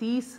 30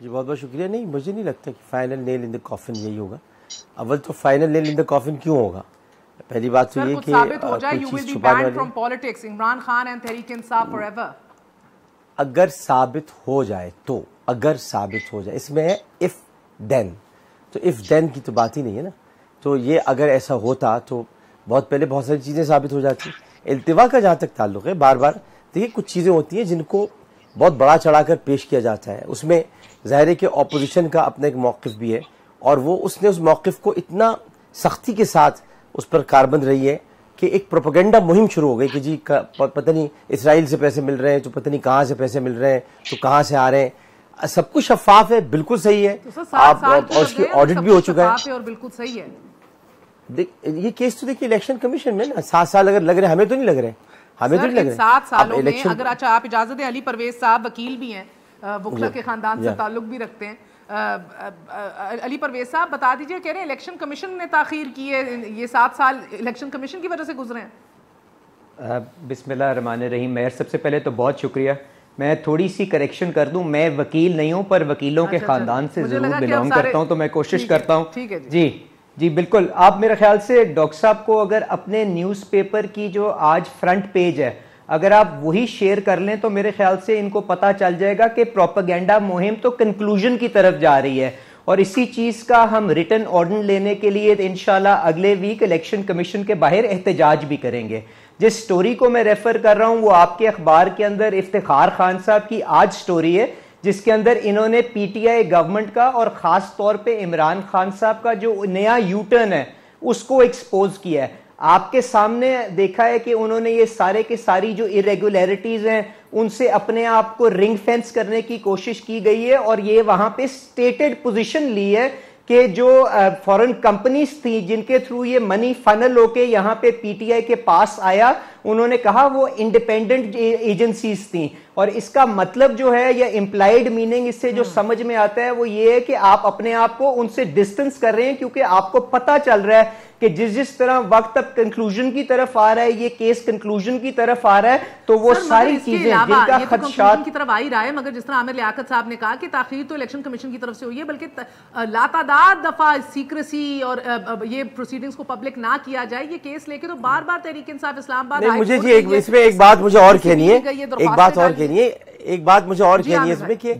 جی بہت بہت شکریہ. نہیں مجھے نہیں لگتا کہ فائنل نیل ان دا کافن یہی ہوگا. اول تو فائنل نیل ان دا کافن کیوں ہوگا؟ پہلی بات تو یہ کہ ثابت ہو جائے کوئی یو ول چیز بی چھپانے بینڈ والی from politics, Imran Khan and Tehreek Insaf for ever. اگر ثابت ہو جائے تو، اگر ثابت ہو جائے، اس میں ہے اف دین، تو اف دین کی تو بات ہی نہیں ہے نا. تو یہ اگر ایسا ہوتا تو بہت پہلے بہت ساری چیزیں ثابت ہو جاتی. التوا کا جہاں تک تعلق ہے، بار بار دیکھیے کچھ چیزیں ہوتی ہیں جن کو بہت بڑا چڑھا کر پیش کیا جاتا ہے. اس میں ظاہر ہے کہ اپوزیشن کا اپنا ایک موقف بھی ہے، اور وہ اس نے اس موقف کو اتنا سختی کے ساتھ اس پر کاربند رہی ہے کہ ایک پروپیگنڈا مہم شروع ہو گئی کہ جی پتہ نہیں اسرائیل سے پیسے مل رہے ہیں تو پتہ نہیں کہاں سے پیسے مل رہے ہیں تو کہاں سے آ رہے ہیں. سب کچھ شفاف ہے، بالکل صحیح ہے. آپ اور اس کی آڈٹ بھی ہو چکا ہے اور بالکل صحیح ہے. یہ کیس تو دیکھیے الیکشن کمیشن میں نا 7 سال اگر لگ رہے ہیں، ہمیں تو نہیں لگ رہے، ہمیں تو نہیں لگ رہے 7 سالوں میں. اگر اچھا آپ اجازت دیں، علی پرویز صاحب وکیل بھی ہیں، وکلا کے خاندان سے تعلق بھی رکھتے ہیں. علی پرویز صاحب بتا دیجئے، کہہ رہے ہیں الیکشن کمیشن نے تاخیر کی ہے، یہ 7 سال الیکشن کمیشن کی وجہ سے گزرے ہیں. بسم اللہ الرحمن الرحیم. مہر سب سے پہلے تو بہت شکریہ. میں تھوڑی سی کریکشن کر دوں، میں وکیل نہیں ہوں پر وکیلوں کے خاندان سے ضرور بلانگ کرتا ہوں، تو میں کوشش کرتا ہوں. جی بالکل. آپ میرے خیال سے ڈاکٹر صاحب کو اگر اپنے نیوز پیپر کی جو آج فرنٹ پیج ہے اگر آپ وہی شیئر کر لیں تو میرے خیال سے ان کو پتہ چل جائے گا کہ پروپیگنڈا مہم تو کنکلوژن کی طرف جا رہی ہے، اور اسی چیز کا ہم ریٹن آرڈر لینے کے لیے انشاءاللہ اگلے ویک الیکشن کمیشن کے باہر احتجاج بھی کریں گے. جس سٹوری کو میں ریفر کر رہا ہوں وہ آپ کے اخبار کے اندر افتخار خان صاحب کی آج سٹوری ہے، جس کے اندر انہوں نے پی ٹی آئی گورنمنٹ کا اور خاص طور پہ عمران خان صاحب کا جو نیا یو ٹرن ہے اس کو ایکسپوز کیا ہے. آپ کے سامنے دیکھا ہے کہ انہوں نے یہ سارے کے ساری جو irregularities ہیں ان سے اپنے آپ کو رنگ فینس کرنے کی کوشش کی گئی ہے، اور یہ وہاں پہ سٹیٹڈ پوزیشن لی ہے کہ جو فورن کمپنیز تھیں جن کے تھرو یہ منی فنل ہو کے یہاں پہ پی ٹی آئی کے پاس آیا، انہوں نے کہا وہ انڈیپینڈنٹ ایجنسیز تھیں. اور اس کا مطلب جو ہے یا امپلائیڈ میننگ اس سے جو سمجھ میں آتا ہے وہ یہ ہے کہ آپ اپنے آپ کو ان سے ڈسٹنس کر رہے ہیں، کیونکہ آپ کو پتہ چل رہا ہے کہ جس طرح وقت اب کنکلوژن کی طرف آ رہا ہے، یہ کیس کنکلوژن کی طرف آ رہا ہے، تو وہ ساری چیزیں جن کا خدشات کی طرف آ ہی رہا ہے. مگر جس طرح عامر لیاقت صاحب نے کہا کہ تاخیر تو الیکشن کمیشن کی طرف سے ہوئی ہے، بلکہ لاتعداد دفعہ سیکریسی اور یہ پروسیڈنگز کو پبلک نہ کیا جائے، یہ کیس لے کے تو بار بار تحریک انصاف اسلام آباد مجھے جی اس میں ایک بات مجھے اور کہنی ہے، ایک بات اور کہنی ہے، ایک بات مجھے اور کہنی ہے اس میں کہ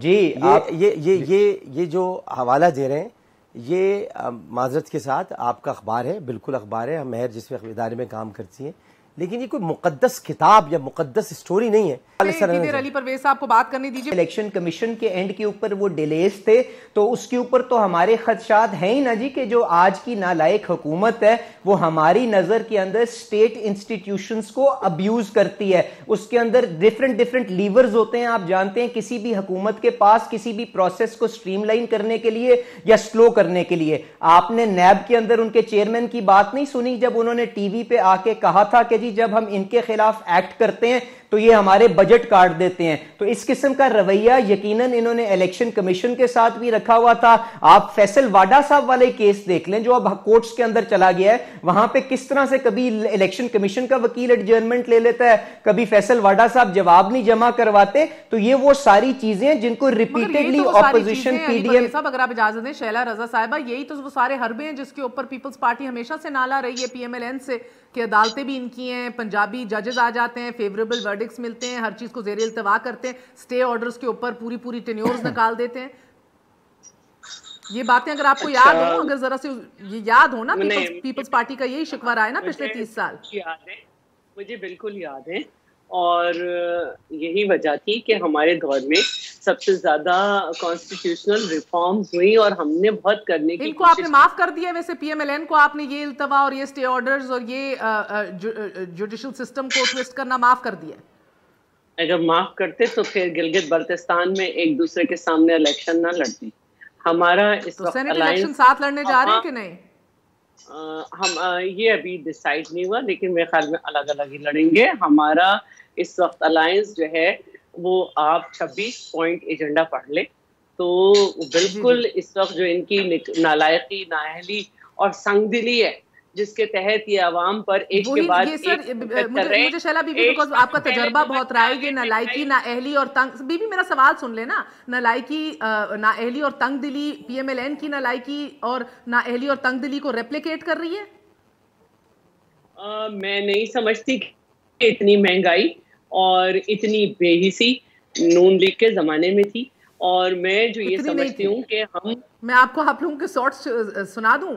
یہ جو حوالہ دے رہے ہیں یہ معذرت کے ساتھ آپ کا اخبار ہے، بالکل اخبار ہے، ہم مہر جس ادارے میں کام کرتی ہیں، لیکن یہ کوئی مقدس کتاب یا مقدس سٹوری نہیں ہے. علی پرویز صاحب کو بات کرنے دیجیے. الیکشن کمیشن کے اینڈ کے اوپر وہ ڈیلیز تھے تو اس کے اوپر تو ہمارے خدشات ہیں ہی نا جی، کہ جو آج کی نالائق حکومت ہے وہ ہماری نظر کے اندر اسٹیٹ انسٹیٹیوشنز کو ابیوز کرتی ہے. اس کے اندر ڈیفرنٹ لیورز ہوتے ہیں. آپ جانتے ہیں کسی بھی حکومت کے پاس کسی بھی پروسیس کو سٹریم لائن کرنے کے لیے یا سلو کرنے کے لیے، آپ نے نیب کے اندر ان کے چیئرمین کی بات نہیں سنی جب انہوں نے ٹی وی پہ آ کے کہا تھا کہ جی جب ہم ان کے خلاف ایکٹ کرتے ہیں تو یہ ہمارے بجٹ کاٹ دیتے ہیں. تو اس قسم کا رویہ یقیناً انہوں نے الیکشن کمیشن کے ساتھ بھی رکھا ہوا تھا. آپ فیصل واڈا صاحب والے کیس دیکھ لیں جو اب کورٹس کے اندر چلا گیا ہے، وہاں پہ کس طرح سے کبھی الیکشن کمیشن کا وکیل ایڈجرنمنٹ لے لیتا ہے، کبھی فیصل واڈا صاحب جواب نہیں جمع کرواتے. تو یہ وہ ساری چیزیں جن کو repeatedly opposition P D M صاحب، اگر آپ اجازت دیں شیلا رضا صاحبہ، یہی تو وہ سارے حربے ہیں جس کے اوپر پیپلز پارٹی ہمیشہ سے نالا رہی ہے پی ایم ایل این سے، کہ عدالتیں بھی ان کی ہیں، پنجابی ججز آ جاتے ہیں، فیوریبل ورڈکس ملتے ہیں، ہر چیز کو زیر التوا کرتے ہیں، سٹے آرڈرز کے اوپر پوری ٹینیورز نکال دیتے ہیں. یہ باتیں اگر آپ کو یاد ہوں، اگر ذرا سے یہ یاد ہو نا، پیپلز پارٹی کا یہی شکوہ رہا ہے نا پچھلے 30 سال. مجھے بالکل یاد ہے، اور یہی وجہ تھی کہ ہمارے دور میں سب سے زیادہ کانسٹیٹیوشنل ریفارمز ہوئی اور ہم نے بہت کرنے کی ان کو آپ نے معاف کر دیا. ویسے پی ایم ایل این کو آپ نے یہ التوا اور یہ سٹے آرڈرز اور یہ جوڈیشل سسٹم کو ٹوسٹ کرنا معاف کر دیا. اگر معاف کرتے تو پھر گلگت بلتستان میں ایک دوسرے کے سامنے الیکشن نہ لڑتی. ہمارا اس وقت سینٹ الیکشن ساتھ لڑنے جا رہے ہیں کہ نہیں؟ ہم یہ ابھی ڈیسائیڈ نہیں ہوا، لیکن میرے خیال میں الگ الگ ہی لڑیں گے. ہمارا اس وقت الائنس جو ہے وہ آپ 26 پوائنٹ ایجنڈا پڑھ لیں تو بالکل اس وقت جو ان کی نالائقی، نااہلی اور سنگ دلی ہے جس کے تحت یہ عوام پر ایک کے بعد مجھے شیلا بی بی بیکاز آپ کا تجربہ بہت رہا ہے، یہ نالائکی، نااہلی اور تنگ، بی بی میرا سوال سن لے نا، نالائکی، نااہلی اور تنگ دلی پی ایم ایل این کی نالائکی اور نااہلی اور تنگ دلی کو ریپلیکیٹ کر رہی ہے؟ میں نہیں سمجھتی کہ اتنی مہنگائی اور اتنی بے حسی نون لیگ کے زمانے میں تھی، اور میں جو یہ سمجھتی ہوں کہ میں آپ کو آپ لوگوں کے سارٹس سنا دوں،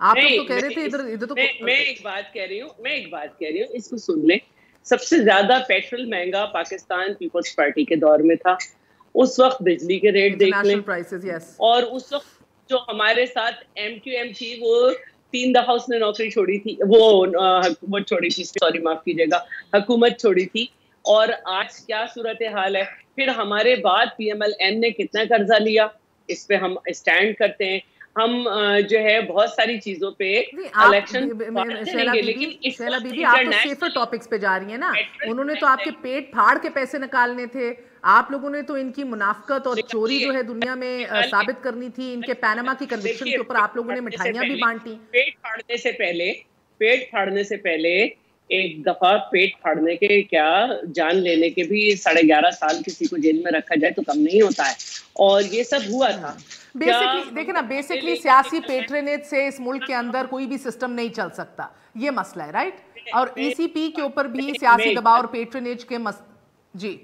آپ لوگ تو کہہ رہے تھے ادھر تو میں ایک بات کہہ رہی ہوں اس کو سن لیں. سب سے زیادہ پیٹرول مہنگا پاکستان پیپلز پارٹی کے دور میں تھا. اس وقت بجلی کے ریٹ دیکھ لیں، اور اس وقت جو ہمارے ساتھ ایم کیو ایم تھی وہ 3 دفعہ اس نے نوکری چھوڑی تھی، وہ حکومت چھوڑی تھی، سوری معاف کیجیے گا، حکومت چھوڑی تھی. اور آج کیا صورتحال ہے؟ پھر ہمارے بعد پی ایم ایل این نے کتنا قرضہ لیا، اس پہ ہم اسٹینڈ کرتے ہیں. ہم جو ہے بہت ساری چیزوں پہ الیکشن، شیلا بی بی آپ تو سیفر ٹاپکس پہ جا رہی ہیں نا. انہوں نے تو آپ کے پیٹ پھاڑ کے پیسے نکالنے تھے، آپ لوگوں نے تو ان کی منافقت اور چوری جو ہے دنیا میں ثابت کرنی تھی. ان کے پیناما کی کنوکشن کے اوپر آپ لوگوں نے مٹھائیاں بھی بانٹی. پیٹ پھاڑنے سے پہلے ایک دفعہ پیٹ پھاڑنے کے کیا جان لینے کے بھی 11.5 سال کسی کو جیل میں رکھا جائے تو کم نہیں ہوتا ہے، اور یہ سب ہوا تھا. دیکھیں نا، بیسکلی سیاسی پیٹرنیج سے اس ملک کے اندر کوئی بھی سسٹم نہیں چل سکتا، یہ مسئلہ ہے، رائٹ؟ اور ای سی پی کے اوپر بھی سیاسی دباؤ اور پیٹرنیج کے جی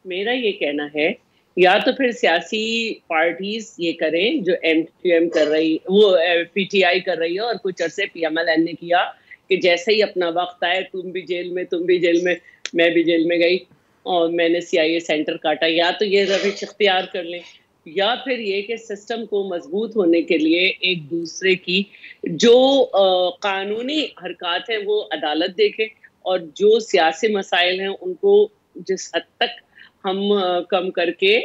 میرا یہ کہنا ہے، یا تو پھر سیاسی پارٹیز یہ کریں جو ایم کیو ایم کر رہی، وہ پی ٹی آئی کر رہی ہے، اور کچھ عرصے پی ایم ایل این نے کیا کہ جیسے ہی اپنا وقت آئے تم بھی جیل میں، میں بھی جیل میں گئی اور میں نے سی آئی اے سینٹر کاٹا. یا تو یہ روش اختیار کر لیں، یا پھر یہ کہ سسٹم کو مضبوط ہونے کے لیے ایک دوسرے کی جو قانونی حرکات ہیں وہ عدالت دیکھیں، اور جو سیاسی مسائل ہیں ان کو جس حد تک ہم کم کر کے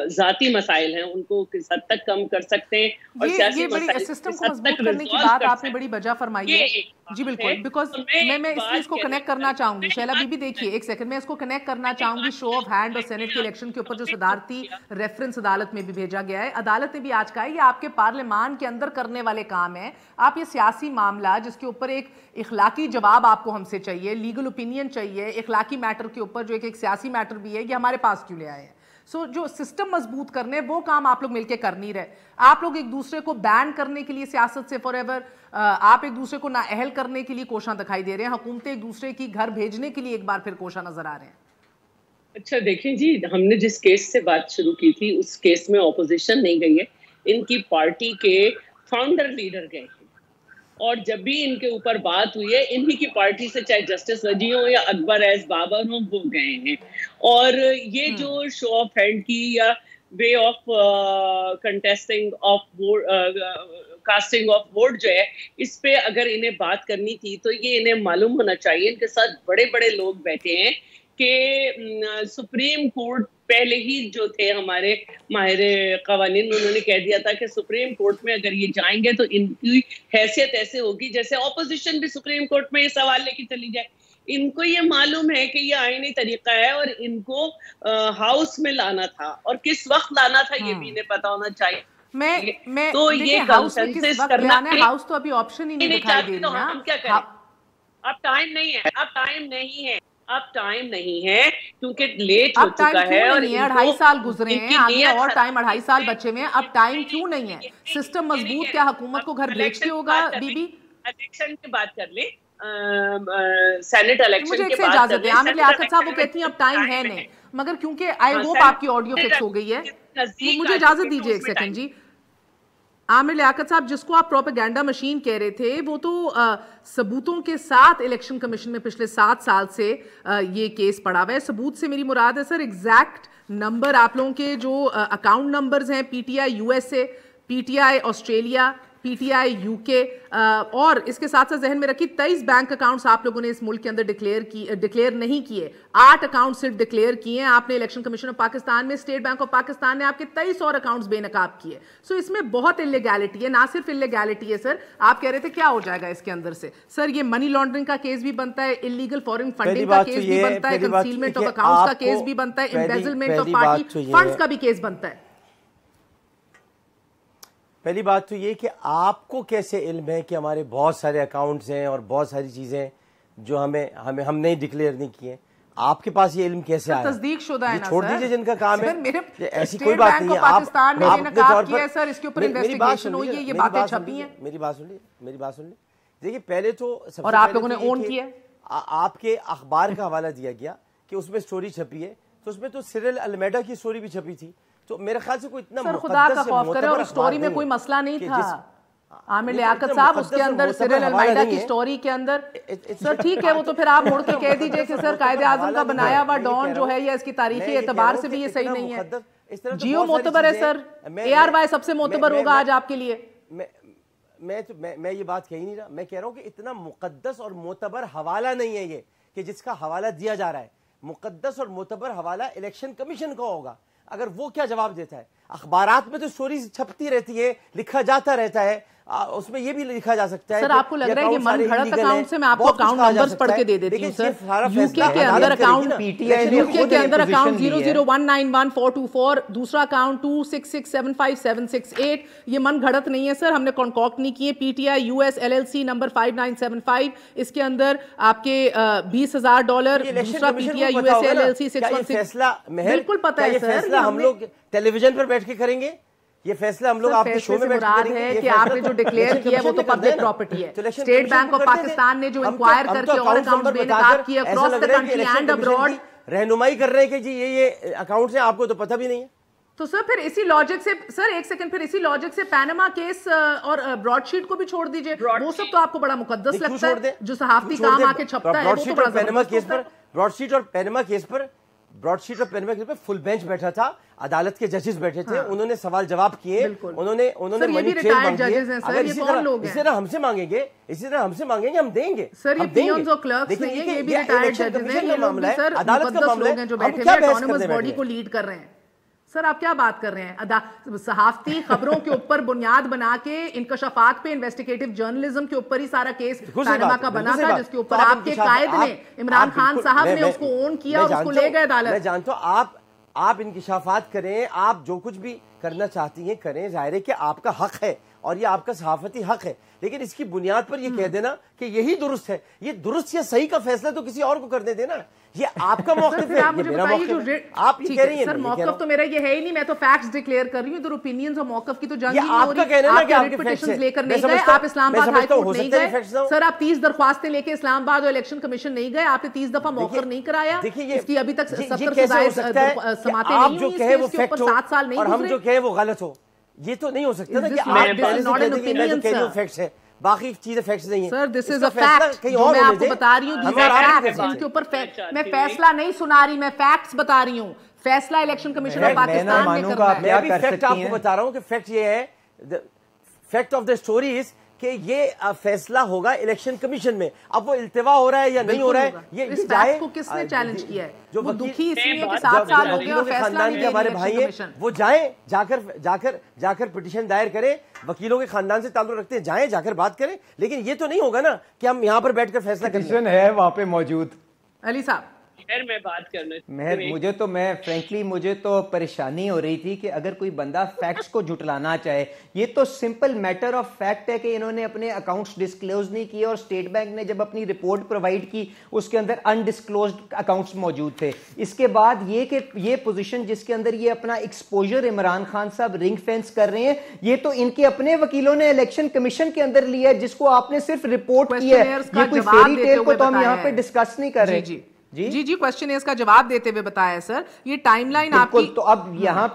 ذاتی مسائل ہیں ان کو کس حد تک کم کر سکتے ہیں، اور سیاسی مسائل سسٹم کو مضبوط کرنے کی بات آپ نے بڑی بجا فرمائی ہے. جی بالکل، بیکاز میں اس چیز کو کنیکٹ کرنا چاہوں گی. شیلا بی بی دیکھیے ایک سیکنڈ، میں اس کو کنیکٹ کرنا چاہوں گی شو آف ہینڈ اور سینٹ کے الیکشن کے اوپر جو صدارتی ریفرنس عدالت میں بھی بھیجا گیا ہے. عدالت نے بھی آج کہا ہے یہ آپ کے پارلیمان کے اندر کرنے والے کام ہیں. آپ یہ سیاسی معاملہ جس کے اوپر ایک اخلاقی جواب آپ کو ہم سے چاہیے، لیگل اوپینین چاہیے اخلاقی میٹر کے اوپر جو ایک سیاسی میٹر بھی ہے، یہ ہمارے پاس کیوں لے آئے ہیں؟ سو جو سسٹم مضبوط کرنے وہ کام آپ لوگ مل کے کر نہیں رہے. آپ لوگ ایک دوسرے کو بین کرنے کے لیے سیاست سے فار ایور، آپ ایک دوسرے کو نااہل کرنے کے لیے کوشاں دکھائی دے رہے ہیں. حکومتیں ایک دوسرے کی گھر بھیجنے کے لیے ایک بار پھر کوشاں نظر آ رہے ہیں. اچھا دیکھیں جی، ہم نے جس کیس سے بات شروع کی تھی اس کیس میں اپوزیشن نہیں گئی ہے، ان کی پارٹی کے فاؤنڈر لیڈر گئے ہیں، اور جب بھی ان کے اوپر بات ہوئی ہے انہی کی پارٹی سے، چاہے جسٹس وجی ہوں یا اکبر ایز بابر ہوں، وہ گئے ہیں. اور یہ جو شو آف ہینڈ کی یا way of contesting of casting of vote جو ہے، اس پہ اگر انہیں بات کرنی تھی تو یہ انہیں معلوم ہونا چاہیے. ان کے ساتھ بڑے بڑے لوگ بیٹھے ہیں کہ سپریم کورٹ پہلے ہی جو تھے ہمارے ماہر قوانین، انہوں نے کہہ دیا تھا کہ سپریم کورٹ میں اگر یہ جائیں گے تو ان کی حیثیت ایسے ہوگی جیسے اپوزیشن بھی سپریم کورٹ میں یہ سوال لے کے چلی جائے. ان کو یہ معلوم ہے کہ یہ آئینی طریقہ ہے اور ان کو ہاؤس میں لانا تھا، اور کس وقت لانا تھا یہ بھی انہیں پتا ہونا چاہیے. تو یہ کنسنسس کرنا ہے، ہاؤس تو ابھی آپشن ہی نہیں دکھائی دے رہی ہے. ہم کیا کریں؟ اب ٹائم نہیں ہے، اب ٹائم نہیں ہے کیونکہ لیٹ ہو چکا ہے، اور 2.5 سال گزرے ہیں، آگے اور ٹائم 2.5 سال بچے ہوئے ہیں. اب ٹائم کیوں نہیں ہے؟ سسٹم مضبوط، کیا حکومت کو گھر بھیج کے ہوگا؟ بی بی الیکشن کی بات کر لیں، سینٹ الیکشن مجھے ایک سے اجازت ہے. عامر لیاقت صاحب وہ کہتی ہیں اب ٹائم ہے نہیں، مگر کیونکہ آئی ہوپ آپ کی آڈیو فکس ہو گئی ہے، مجھے اجازت دیجیے ایک سیکنڈ. جی عامر لیاقت صاحب، جس کو آپ پروپیگنڈا مشین کہہ رہے تھے، وہ تو ثبوتوں کے ساتھ الیکشن کمیشن میں پچھلے 7 سال سے یہ کیس پڑا ہوا ہے. ثبوت سے میری مراد ہے سر ایگزیکٹ نمبر، آپ لوگوں کے جو اکاؤنٹ نمبرز ہیں، پی T I U S a, P T I Australia, P T I you کے، اور اس کے ساتھ ساتھ ذہن میں رکھی 23 بینک اکاؤنٹس آپ لوگوں نے اس ملک کے اندر ڈکلیئر نہیں کیے. 8 اکاؤنٹ صرف ڈکلیئر کیے ہیں آپ نے الیکشن کمیشن آف پاکستان میں. اسٹیٹ بینک آف پاکستان نے آپ کے 23 اور اکاؤنٹس بے نقاب کیے. سو اس میں بہت انلیگیلٹی ہے. نہ صرف انلیگیلٹی ہے سر، آپ کہہ رہے تھے کیا ہو جائے گا اس کے اندر سے؟ سر یہ منی لانڈرنگ کا کیس بھی بنتا ہے، انلیگل فارن فنڈنگ کا کیس بھی بنتا ہے، کنسیلمنٹ آف اکاؤنٹس کا کیس بھی بنتا ہے، امبیزلمنٹ آف پارٹی فنڈز کا بھی کیس بنتا ہے. پہلی بات تو یہ کہ آپ کو کیسے علم ہے کہ ہمارے بہت سارے اکاؤنٹس ہیں اور بہت ساری چیزیں جو ہم نے ڈکلیئر نہیں کی ہیں؟ آپ کے پاس یہ علم کیسے آیا؟ تصدیق شدہ ہے نا چھوڑ دیجئے جن کا کام ہے، ایسی کوئی اسٹیٹ بات بینک نہیں کو ہے. پاکستان میں انعقاد کیا ہے سر، اس کے اوپر انویسٹیگیشن ہوئی ہے، یہ باتیں چھپی ہیں. میری بات سن لی. دیکھیے پہلے تو اور آپ لوگوں نے اون کیا ہے، آپ کے اخبار کا حوالہ دیا گیا کہ اس میں سٹوری چھپی ہے، تو اس میں تو سیریل المیڈا کی سٹوری بھی چھپی تھی. تو میرے خیال سے کوئی اتنا سر خدا کا خوف کرے، اور سٹوری میں کوئی مسئلہ نہیں تھا. عامر لیاقت صاحب اس کے اندر سیریل المیڈا کی سٹوری کے اندر، سر ٹھیک ہے وہ تو پھر آپ مڑ کے کہہ دیجئے کہ سر قائد اعظم کا بنایا ہوا ڈان جو ہے یا اس کی تاریخی اعتبار سے بھی یہ صحیح نہیں ہے. جیو معتبر ہے سر، اے آر وائی سب سے معتبر ہوگا آج آپ کے لیے. میں یہ بات کہی نہیں رہا، میں کہہ رہا ہوں کہ اتنا مقدس اور معتبر حوالہ نہیں ہے یہ کہ جس کا حوالہ دیا جا رہا ہے. مقدس اور معتبر حوالہ الیکشن کمیشن کا ہوگا. اگر وہ کیا جواب دیتا ہے؟ اخبارات میں تو سٹوریز چھپتی رہتی ہے، لکھا جاتا رہتا ہے، اس میں یہ بھی لکھا جا سکتا ہے. سر آپ کو لگ رہا ہے کہ من گھڑت اکاؤنٹ سے میں آپ کو اکاؤنٹ نمبرز پڑھ کے دے دیتی ہوں سر. یو کے کے اندر اکاؤنٹ، یو کے کے اندر اکاؤنٹ 001912424، دوسرا اکاؤنٹ 266757668. یہ من گھڑت نہیں ہے سر، ہم نے کانکاکٹ نہیں کیے. P T I U S L L C number 5975، اس کے اندر آپ کے $20,000. دوسرا P T I U S L L C 616. بالکل پتہ ہے سر. ہم لوگ ٹیلی ویژن پر بیٹھ کے کریں گے یہ فیصلہ، ہم لوگ آپ کے شو میں بیٹھ کے کریں گے. کہ آپ نے جو ڈکلیئر کیا ہے وہ تو پبلک پراپرٹی ہے. اسٹیٹ بینک آف پاکستان نے جو انکوائر کر کے اور اکاؤنٹس بے نقاب کیا across the country and abroad, رہنمائی کر رہے ہیں کہ جی یہ اکاؤنٹس ہیں، آپ کو تو پتہ بھی نہیں ہے. تو سر پھر اسی لاجک سے، سر ایک سیکنڈ، پھر اسی لاجک سے پینما کیس اور براڈ شیٹ کو بھی چھوڑ دیجئے. وہ سب تو آپ کو بڑا مقدس لگتا ہے، جو صحافتی کام آ کے چھپتا ہے وہ تو بڑا زبردست ہوتا ہے. براڈ شیٹ اور پینما کیس پر فل بینچ بیٹھا تھا، عدالت کے ججز بیٹھے تھے، انہوں نے سوال جواب کیے، انہوں نے منی چینج مانگی. اگر اسی طرح ہم سے مانگیں گے ہم دیں گے. سر یہ پیونز اور کلرکس نہیں ہیں، یہ بھی ریٹائرڈ ججز ہیں، یہ لوگ بھی سر مقدس لوگ ہیں جو بیٹھے ہیں، آٹونومس باڈی کو لیڈ کر رہے ہیں. سر آپ کیا بات کر رہے ہیں؟ صحافتی خبروں کے اوپر بنیاد بنا کے انکشافات پہ انویسٹیگیٹو جرنلزم کے اوپر ہی سارا کیس پینما کا بنا تھا، جس کے اوپر آپ کے قائد نے، عمران خان صاحب نے اس کو اون کیا اور اس کو لے گئے عدالت. میں جانتا ہوں آپ انکشافات کریں، آپ جو کچھ بھی کرنا چاہتی ہیں کریں، ظاہر ہے کہ آپ کا حق ہے اور یہ آپ کا صحافتی حق ہے، لیکن اس کی بنیاد پر یہ کہہ دینا کہ یہی درست ہے، یہ درست یا صحیح کا فیصلہ تو کسی اور کو کرنے دینا. یہ آپ کا موقف ہے، یہ میرا موقف ہے. آپ یہ کہہ رہی ہیں سر موقف تو میرا یہ ہے ہی نہیں، میں تو فیکٹس ڈکلیئر کر رہی ہوں. ادھر اوپینینز اور موقف کی تو جنگ نہیں ہو رہی. آپ پٹیشنز لے کر نہیں گئے، آپ اسلام آباد ہائی کورٹ نہیں گئے سر، آپ 30 درخواستیں لے کے اسلام آباد اور الیکشن کمیشن نہیں گئے، آپ نے 30 دفعہ موخر نہیں کرایا. اس کی ابھی تک 70 سے زائد سماعتیں نہیں ہوئی، اس کے اوپر 7 سال نہیں اور ہم جو کہیں وہ غلط ہو. یہ تو نہیں ہو سکتا نا کہ آپ پہلے سے کہہ دیں میں جو کہہ رہی ہوں فیکٹس ہے، باقی چیزیں فیکٹس نہیں ہیں. سر دس از اے فیکٹ جو میں آپ کو بتا رہی ہوں، ان کے اوپر میں فیصلہ نہیں سنا رہی، میں فیکٹس بتا رہی ہوں. فیصلہ الیکشن کمیشن آف پاکستان نے کرنا ہے. میں بھی فیکٹ آپ کو بتا رہا ہوں کہ فیکٹ یہ ہے، fact of the story is کہ یہ فیصلہ ہوگا الیکشن کمیشن میں. اب وہ التوا ہو رہا ہے یا نہیں ہو رہا ہے، یہ اس بات کو کس نے چیلنج کیا ہے؟ جو دکھی اس لیے کہ 7 سال ہو گئے اور فیصلہ نہیں لے ہمارے بھائی ہیں، وہ جائیں جا کر پٹیشن دائر کریں. وکیلوں کے خاندان سے تعلق رکھتے ہیں، جائیں جا کر بات کریں. لیکن یہ تو نہیں ہوگا نا کہ ہم یہاں پر بیٹھ کر فیصلہ کریں. ہے وہاں پہ موجود. علی صاحب میں بات کرنا مجھے تو پریشانی ہو رہی تھی کہ اگر کوئی بندہ فیکٹس کو جھٹلانا چاہے، یہ تو سمپل میٹر آف فیکٹ ہے کہ انہوں نے اپنے اکاؤنٹس ڈسکلوز نہیں کیے، اور اسٹیٹ بینک نے جب اپنی رپورٹ پرووائڈ کی اس کے اندر انڈسکلوزڈ اکاؤنٹس موجود تھے. اس کے بعد یہ کہ یہ پوزیشن جس کے اندر یہ اپنا ایکسپوجر عمران خان صاحب رنگ فینس کر رہے ہیں، یہ تو ان کے اپنے وکیلوں نے الیکشن کمیشن کے اندر لیا ہے، جس کو آپ نے صرف رپورٹ کی ہے. یہ کوئی فیری ٹیل کو تو ہم یہاں پہ ڈسکس نہیں کر رہے. جی کوسچن اس کا جواب دیتے ہوئے بتایا سر. یہ ٹائم لائن آپ کی تو اب یہاں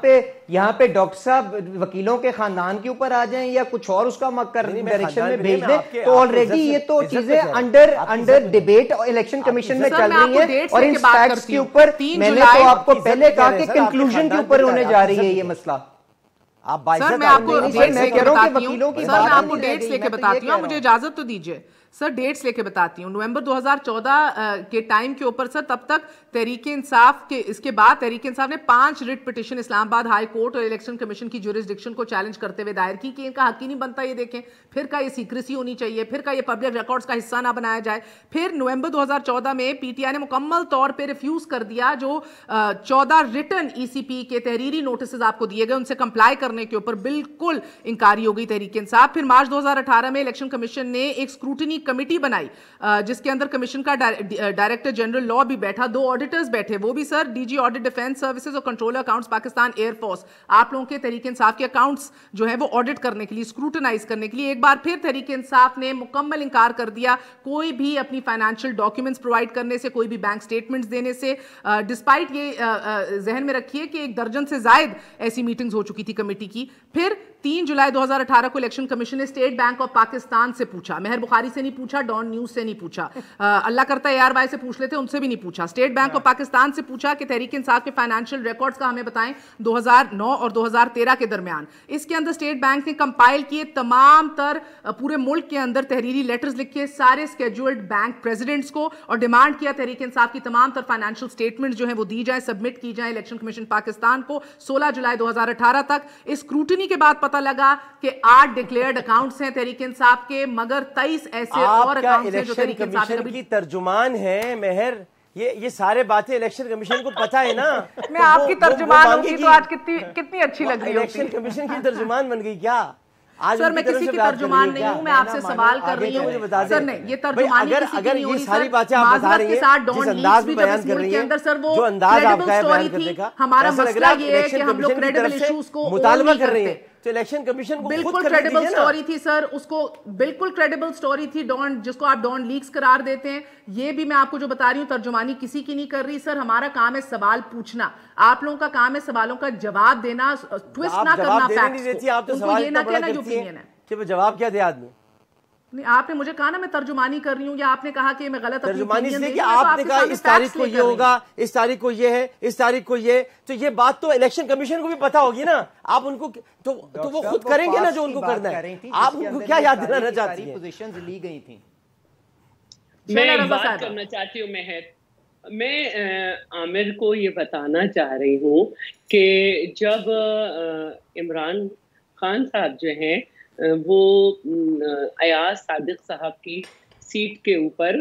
پہ ڈاکٹر صاحب وکیلوں کے خاندان کے اوپر آ جائیں یا کچھ اور اس کا ڈائریکشن میں بھیج دیں، تو آلریڈی یہ تو چیزیں انڈر ڈیبیٹ الیکشن کمیشن میں چل رہی ہیں، اور ان فیکٹس کے اوپر میں نے تو آپ کو پہلے کہا کہ کنکلوژن کے اوپر ہونے جا رہی ہے یہ مسئلہ. سر میں آپ کو ڈیٹس لے کے بتاتی ہوں، مجھے اجازت تو دیجئے. سر ڈیٹس لے کے بتاتی ہوں. نومبر 2014 کے ٹائم کے اوپر سر تب تک تحریک انصاف کے اس کے بعد تحریک انصاف نے 5 ریٹ پٹیشن اسلام آباد ہائی کورٹ اور الیکشن کمیشن کی جورسڈکشن کو چیلنج کرتے ہوئے دائر کی کہ ان کا حق ہی نہیں بنتا. یہ دیکھیں, پھر کا یہ سیکریسی ہونی چاہیے, پھر کا یہ پبلک ریکارڈز کا حصہ نہ بنایا جائے. پھر نومبر 2014 میں پی ٹی آئی نے مکمل طور پہ ریفیوز کر دیا جو 14 ریٹن ای سی پی کے تحریری نوٹسز آپ کو دیے گئے ان سے کمپلائی کرنے کے اوپر بالکل انکاری ہو گئی تحریک انصاف. پھر مارچ 2018 میں الیکشن کمیشن نے ایک اسکروٹنی کمیٹی بنائی جس کے اندر کمیشن کا ڈائریکٹر جنرل لا بھی بیٹھا, 2 آڈیٹرز بیٹھے, وہ بھی sir D G audit defence services اور controller accounts Pakistan air force, آپ لوگوں کے تحریک انصاف کے اکاؤنٹس جو ہے وہ آڈٹ کرنے کے لیے, اسکروٹنائز کرنے کے لیے. ایک بار پھر تحریک انصاف نے مکمل انکار کر دیا کوئی بھی اپنی فائنینشیل ڈاکیومنٹس پرووائڈ کرنے سے, کوئی بھی بینک اسٹیٹمنٹس دینے سے, ڈسپائٹ یہ ذہن میں رکھیے کہ 1 درجن سے زائد ایسی میٹنگز ہو چکی تھی کمیٹی کی. پھر 3 جولائی 2018 کو الیکشن کمیشن نے اسٹیٹ بینک آف پاکستان سے پوچھا, مہر بخاری سے نہیں پوچھا, ڈان نیوز سے نہیں پوچھا, اللہ کرتا ہے AR بھائی سے پوچھ لیتے, ان سے بھی نہیں پوچھا. اسٹیٹ بینک آف پاکستان سے پوچھا کہ تحریک انصاف کے فائنینشیل ریکارڈز کا ہمیں بتائیں 2009 اور 2013 کے درمیان. اس کے اندر اسٹیٹ بینک نے کمپائل کیے تمام تر پورے ملک کے اندر تحریری لیٹرز لکھے سارے اسکیجولڈ بینک پریزیڈنٹس کو اور ڈیمانڈ کیا تحریک انصاف کی تمام تر فائنینشیل اسٹیٹمنٹ جو ہیں وہ دی جائیں, سبمٹ کی جائیں الیکشن کمیشن پاکستان کو. 16 جولائی 2018 تک اس اسکروٹنی کے بعد پتہ لگا کہ 8 ڈکلیئرڈ اکاؤنٹس ہیں تحریک انصاف کے, مگر 23 ایسے اور اکاؤنٹس ہیں جو تحریک انصاف کی ترجمان ہے. مہر یہ سارے باتیں الیکشن کمیشن کو پتا ہے نا. میں آپ کی ترجمان ہوگی تو آج کتنی اچھی لگ رہی ہوتی. الیکشن کمیشن کی ترجمان بن گئی کیا؟ سر میں کسی کی ترجمان نہیں ہوں, میں آپ سے سوال کر رہی ہوں. سر نہیں, یہ ترجمانی کسی کی نہیں ہونی سر. معذرت کے ساتھ ڈان لیکس بھی جب اس ملک کے اندر سر وہ کریڈیبل سٹوری تھی. ہمارا مسئلہ یہ ہے کہ ہم لوگ کریڈیبل ایشوز کو مطالبہ کر رہے ہیں تو الیکشن کمیشن کو بالکل کریڈیبل سٹوری تھی سر, اس کو بالکل کریڈیبل سٹوری تھی ڈان, جس کو آپ ڈان لیکس قرار دیتے ہیں. یہ بھی میں آپ کو جو بتا رہی ہوں ترجمانی کسی کی نہیں کر رہی سر. ہمارا کام ہے سوال پوچھنا, آپ لوگوں کا کام ہے سوالوں کا جواب دینا, ٹویسٹ نہ کرنا فیکٹس کو. ان کو یہ نہ کہنا یہ اوپینین ہے کہ وہ جواب کیا دے آدمی. نہیں, آپ نے مجھے کہا نا میں ترجمانی کر رہی ہوں, یا آپ نے کہا کہ میں غلط ترجمانی اس لیے کہ آپ نے کہا اس تاریخ کو یہ ہوگا, اس تاریخ کو یہ ہے, اس تاریخ کو یہ, تو یہ بات تو الیکشن کمیشن کو بھی پتا ہوگی نا. آپ ان کو تو وہ خود کریں گے نا جو ان کو کرنا ہے. آپ ان کو کیا یاد دلانا چاہتی ہیں؟ پوزیشنز لی گئی تھیں. میں بات کرنا چاہتی ہوں مہر, میں عامر کو یہ بتانا چاہ رہی ہوں کہ جب عمران خان صاحب جو ہیں وہ ایاز صادق صاحب کی سیٹ کے اوپر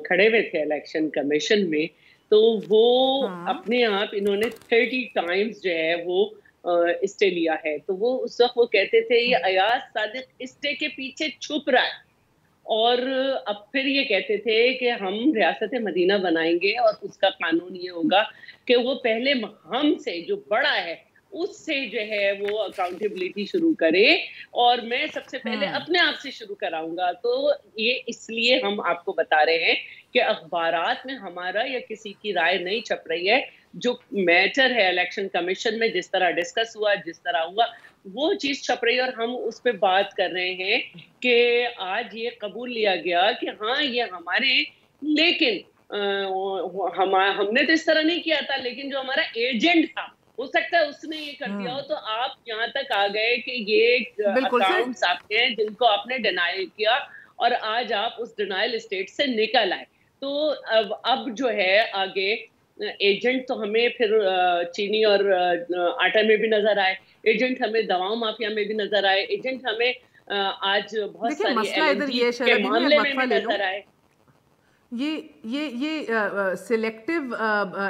کھڑے ہوئے تھے الیکشن کمیشن میں, تو وہ اپنے آپ انہوں نے 30 ٹائمز جو ہے وہ اسٹے لیا ہے. تو وہ اس وقت وہ کہتے تھے یہ ایاز صادق اسٹے کے پیچھے چھپ رہا ہے, اور اب پھر یہ کہتے تھے کہ ہم ریاست مدینہ بنائیں گے اور اس کا قانون یہ ہوگا کہ وہ پہلے ہم سے جو بڑا ہے اس سے جو ہے وہ اکاؤنٹیبلٹی شروع کرے, اور میں سب سے پہلے اپنے آپ سے شروع کراؤں گا. تو یہ اس لیے ہم آپ کو بتا رہے ہیں کہ اخبارات میں ہمارا یا کسی کی رائے نہیں چھپ رہی ہے. جو میٹر ہے الیکشن کمیشن میں جس طرح ڈسکس ہوا, جس طرح ہوا, وہ چیز چھپ رہی ہے, اور ہم اس پہ بات کر رہے ہیں کہ آج یہ قبول لیا گیا کہ ہاں یہ ہمارے, لیکن ہم نے تو اس طرح نہیں کیا تھا, لیکن جو ہمارا ایجنٹ تھا ہو سکتا ہے اس نے یہ کر دیا ہو. تو آپ یہاں تک آ گئے کہ یہ اکاؤنٹس آپ کے ہیں جن کو آپ نے ڈینائی کیا, اور آج آپ اس ڈینائل اسٹیٹ سے نکل آئے. تو اب جو ہے آگے ایجنٹ تو ہمیں پھر چینی اور آٹا میں بھی نظر آئے, ایجنٹ ہمیں دواؤں مافیا میں بھی نظر آئے, ایجنٹ ہمیں آج بہت ساری کے معاملے میں بھی نظر آئے. یہ سلیکٹیو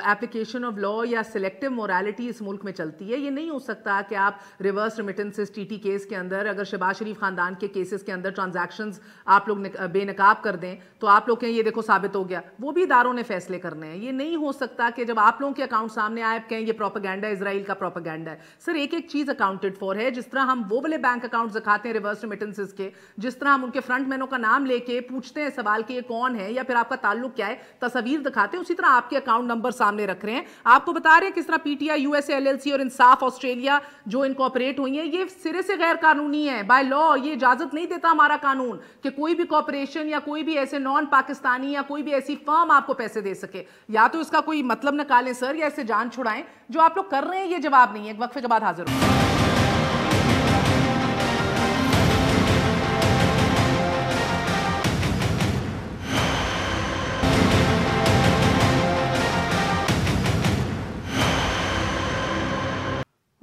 اپلیکیشن آف لا یا سلیکٹیو مورالٹی اس ملک میں چلتی ہے. یہ نہیں ہو سکتا کہ آپ reverse remittances T T case کے اندر, اگر شہباز شریف خاندان کے کیسز کے اندر ٹرانزیکشنز آپ لوگ بے نقاب کر دیں تو آپ لوگ کہیں یہ دیکھو ثابت ہو گیا. وہ بھی اداروں نے فیصلے کرنے ہیں. یہ نہیں ہو سکتا کہ جب آپ لوگوں کے اکاؤنٹ سامنے آئے کہیں یہ پروپیگنڈا اسرائیل کا پروپیگنڈا ہے. سر ایک ایک چیز اکاؤنٹڈ فور ہے. جس طرح ہم وہ والے بینک اکاؤنٹ دکھاتے ہیں ریورس ریمیٹنسز کے, جس طرح ہم ان کے فرنٹ مینوں کا نام لے کے پوچھتے ہیں سوال کہ یہ کون ہے یا پھر آپ کا تعلق کیا ہے, تصویر دکھاتے ہیں, اسی طرح آپ کے اکاؤنٹ نمبر سامنے رکھ رہے ہیں. آپ کو بتا رہے ہیں کس طرح P T I, U S A L L C اور انصاف آسٹریلیا جو انکارپوریٹ ہوئی ہیں, یہ سرے سے غیر قانونی ہے. بائی لا یہ اجازت نہیں دیتا ہمارا قانون کہ کوئی بھی کارپوریشن یا کوئی بھی ایسے نان پاکستانی یا کوئی بھی ایسی فرم آپ کو پیسے دے سکے. یا تو اس کا کوئی مطلب نکالیں سر, یا اسے جان چھڑائیں. جو آپ لوگ کر رہے ہیں یہ جواب نہیں ہے. ایک وقفے کے بعد حاضر ہوں.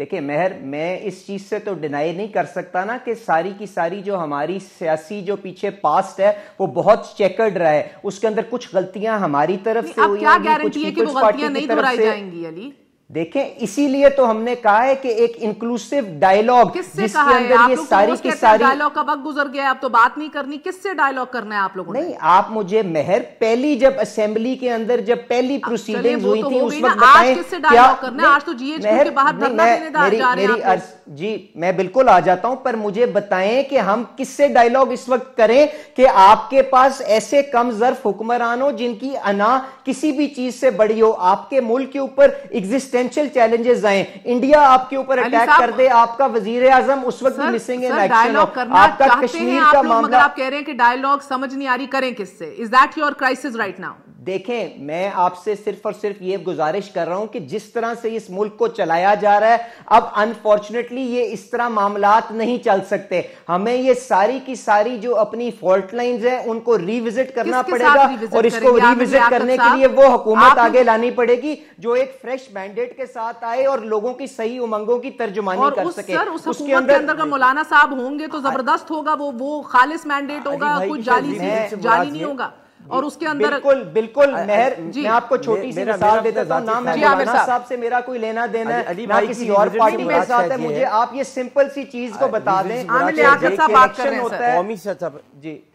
دیکھیں مہر، میں اس چیز سے تو ڈینائی نہیں کر سکتا نا کہ ساری کی ساری جو ہماری سیاسی جو پیچھے پاسٹ ہے وہ بہت چیکرڈ رہا ہے، اس کے اندر کچھ غلطیاں ہماری طرف سے ہوئی ہیں، کچھ پیپلز پارٹی کی طرف سے۔ دیکھیں اسی لیے تو ہم نے کہا ہے کہ ایک انکلوسیو ڈائیلاگ جس کے اندر یہ ساری کی ساری ڈائیلاگ کا وقت گزر گیا، اب تو بات نہیں کرنی، کس سے ڈائیلاگ کرنا ہے آپ لوگوں نے؟ نہیں، آپ مجھے مہر پہلی جب اسمبلی کے اندر جب پہلی پروسیڈنگز ہوئی تھی اس وقت بتائیں کس سے ڈائیلاگ کرنا ہے؟ آج تو جی ایچ کیو کے باہر دھرنا دینے جا رہے ہیں آپ۔ جی میں بالکل آ جاتا ہوں، پر مجھے بتائیں کہ ہم کس سے ڈائیلاگ اس وقت کریں کہ آپ کے پاس ایسے کم ظرف حکمران ہو جن کی انا کسی بھی چیز سے بڑی ہو، آپ کے ملک کے اوپر ایگزسٹینشل چیلنجز آئیں، انڈیا آپ کے اوپر اٹیک کر دے، آپ کا وزیر اعظم اس وقت بھی مسنگ ان ایکشن ہو، آپ کا کشمیر کا معاملہ۔ آپ کہہ رہے ہیں کہ ڈائیلاگ سمجھ نہیں آ رہی، کریں کس سے؟ Is that your crisis right now? دیکھیں میں آپ سے صرف اور صرف یہ گزارش کر رہا ہوں کہ جس طرح سے اس ملک کو چلایا جا رہا ہے اب انفارچونیٹلی یہ اس طرح معاملات نہیں چل سکتے، ہمیں یہ ساری کی ساری جو اپنی فالٹ لائنز ہیں ان کو ریوزٹ کرنا پڑے گا، اور اس کو ریوزٹ کرنے کے لیے وہ حکومت آگے لانی پڑے گی جو ایک فریش مینڈیٹ کے ساتھ آئے اور لوگوں کی صحیح امنگوں کی ترجمانی کر سکے۔ اس کے اندر مولانا صاحب ہوں گے تو زبردست ہوگا، وہ خالص مینڈیٹ ہوگا، کوئی جعلی نہیں ہوگا، اور اس کے اندر بالکل مہر میں آپ کو چھوٹی سی مثال دیتا ہوں، نہ میں مولانا صاحب سے میرا کوئی لینا دینا ہے نہ کسی اور پارٹی کے ساتھ ہے، مجھے آپ یہ سمپل سی چیز کو بتا دیں،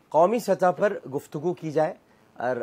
قومی سطح پر گفتگو کی جائے اور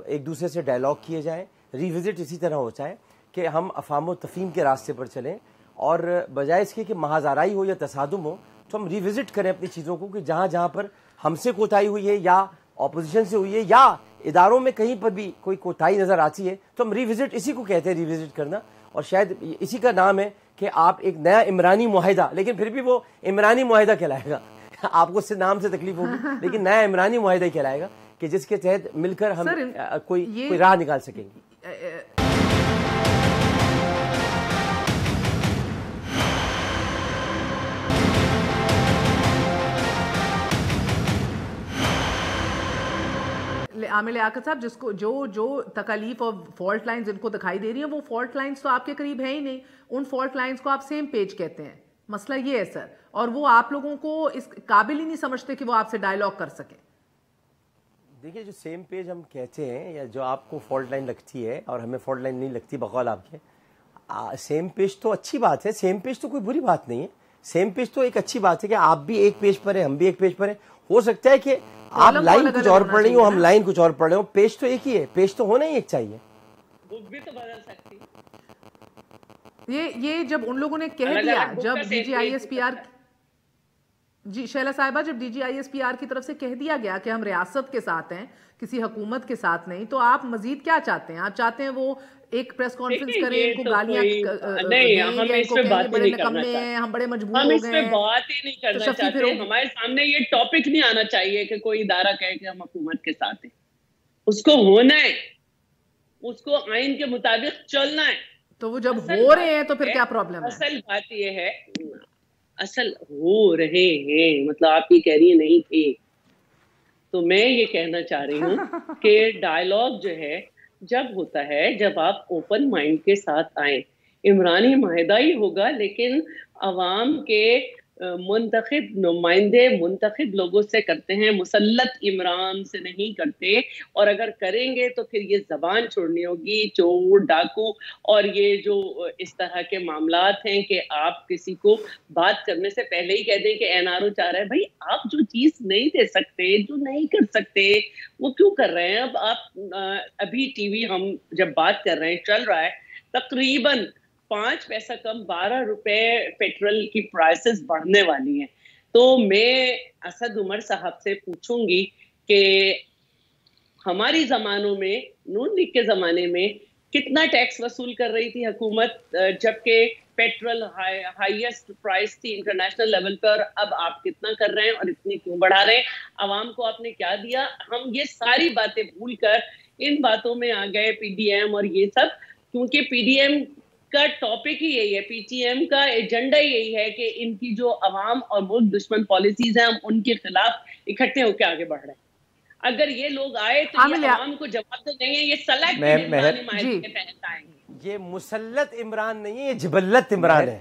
ایک دوسرے سے ڈائیلاگ کیے جائیں، ریوزٹ اسی طرح ہو جائے کہ ہم افہام و تفہیم کے راستے پر چلیں، اور بجائے اس کے کہ محض آرائی ہو یا تصادم ہو تو ہم ریوزٹ کریں اپنی چیزوں کو کہ جہاں جہاں پر ہم سے کوتاہی ہوئی ہے یا اپوزیشن سے ہوئی ہے یا اداروں میں کہیں پر بھی کوئی کوتاہی نظر آتی ہے تو ہم ریوزٹ اسی کو کہتے ہیں، ریوزٹ کرنا، اور شاید اسی کا نام ہے کہ آپ ایک نیا عمرانی معاہدہ، لیکن پھر بھی وہ عمرانی معاہدہ کہلائے گا، آپ کو اس سے نام سے تکلیف ہوگی لیکن نیا عمرانی معاہدہ کہلائے گا کہ جس کے تحت مل کر ہم کوئی راہ نکال سکیں گے۔ عامر لیاقت صاحب، جس کو جو تکالیف اور فالٹ لائنز ان کو دکھائی دے رہی ہیں وہ فالٹ لائنز تو آپ کے قریب ہیں ہی نہیں، ان فالٹ لائنز کو آپ سیم پیج کہتے ہیں، مسئلہ یہ ہے سر، اور وہ آپ لوگوں کو اس قابل ہی نہیں سمجھتے کہ وہ آپ سے ڈائیلاگ کر سکیں۔ دیکھیے جو سیم پیج ہم کہتے ہیں یا جو آپ کو فالٹ لائن لگتی ہے اور ہمیں فالٹ لائن نہیں لگتی بقول آپ کے، سیم پیج تو اچھی بات ہے، سیم پیج تو کوئی بری بات نہیں ہے، سیم پیج تو ایک اچھی بات ہے کہ آپ بھی ایک پیج پر ہیں ہم بھی ایک پیج پر ہیں، ہو سکتا ہے کہ آپ لائن کچھ اور پڑھ رہی ہوں ہم لائن کچھ اور پڑھ رہے ہوں، پیج تو ایک ہی ہے، پیج تو ہونا ہی ایک چاہیے۔ بک بھی تو بدل سکتی، یہ جب ان لوگوں نے کہہ دیا، جب D G I S P R, جی شیلہ صاحبہ، جب D G I S P R کی طرف سے کہہ دیا گیا کہ ہم ریاست کے ساتھ ہیں کسی حکومت کے ساتھ نہیں، تو آپ مزید کیا چاہتے ہیں؟ آپ چاہتے ہیں وہ ایک پریس کانفرنس کریں، ان کو گالیاں ہم بڑے مجبور ہو گئے ہیں؟ ہم اس پہ بات ہی نہیں کرنا چاہتے، ہمارے سامنے یہ ٹاپک نہیں آنا چاہیے کہ کوئی ادارہ کہے کہ ہم حکومت کے ساتھ ہیں، اس کو ہونا ہے، اس کو آئین کے مطابق چلنا ہے، تو وہ جب ہو رہے ہیں تو پھر کیا پرابلم ہے؟ اصل بات یہ ہے، اصل ہو رہے ہیں مطلب آپ یہ کہہ رہی ہیں نہیں تھے، تو میں یہ کہنا چاہ رہی ہوں کہ ڈائیلاگ جو ہے جب ہوتا ہے جب آپ اوپن مائنڈ کے ساتھ آئیں، عمرانی معاہدہ ہی ہوگا لیکن عوام کے منتخب نمائندے منتخب لوگوں سے کرتے ہیں، مسلط عمران سے نہیں کرتے، اور اگر کریں گے تو پھر یہ زبان چھوڑنی ہوگی، چور ڈاکو اور یہ جو اس طرح کے معاملات ہیں کہ آپ کسی کو بات کرنے سے پہلے ہی کہہ دیں کہ این آر او چاہ رہا ہے، بھائی آپ جو چیز نہیں دے سکتے، جو نہیں کر سکتے، وہ کیوں کر رہے ہیں؟ اب آپ ابھی ٹی وی ہم جب بات کر رہے ہیں چل رہا ہے تقریباً 5 پیسہ کم 12 روپے پیٹرول کی پرائسز بڑھنے والی ہیں، تو میں اسد عمر صاحب سے پوچھوں گی کہ ہماری زمانوں میں نون لیگ کے زمانے میں کتنا ٹیکس وصول کر رہی تھی حکومت جبکہ پیٹرول ہائیسٹ پرائس تھی انٹرنیشنل لیول پر، اب آپ کتنا کر رہے ہیں اور اتنی کیوں بڑھا رہے ہیں؟ عوام کو آپ نے کیا دیا؟ ہم یہ ساری باتیں بھول کر ان باتوں میں آ گئے، پی ڈی ایم اور یہ سب، کیونکہ پی ڈی ایم کا ٹاپک ہی یہی ہے، پی ٹی ایم کا ایجنڈا یہی ہے کہ ان کی جو عوام اور ملک دشمن پالیسیز ہیں ہم ان کے خلاف اکٹھے ہو کے آگے بڑھ رہے ہیں۔ اگر یہ لوگ آئے تو یہ عوام کو جواب تو نہیں ہے، یہ سلیکٹ عمرانی معاہدے کے تحت آئیں گے۔ یہ مسلط عمران نہیں ہے، یہ جبلت عمران ہے۔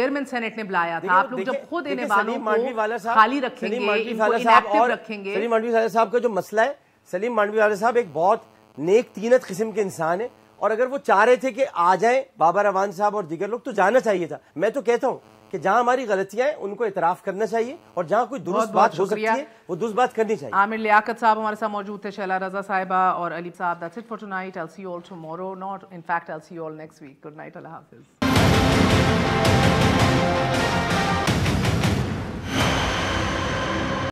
چیئرمین سینٹ نے بلایا تھا. آپ لوگ جب خود ان ایوانوں کو خالی رکھیں گے, ان کو انیکٹیو رکھیں گے. سلیم مانڈوی صاحب کا جو مسئلہ ہے, سلیم مانڈوی صاحب ایک بہت نیک تینت قسم کے انسان ہیں, اور اگر وہ چاہ رہے تھے کہ آ جائیں بابا روان صاحب اور دیگر لوگ, تو جانا چاہیے تھا. میں تو کہتا ہوں کہ جہاں ہماری غلطیاں ہیں ان کو اعتراف کرنا چاہیے, اور جہاں کوئی درست بات ہو سکتی ہے وہ درست بات کرنی چاہیے. عامر لیاقت صاحب ہمارے ساتھ موجود تھے, شیلا رضا صاحبہ اور علی صاحب. That's it for tonight. I'll see you all tomorrow. Not, in fact, I'll see you all next week. Good night. اللہ حافظ.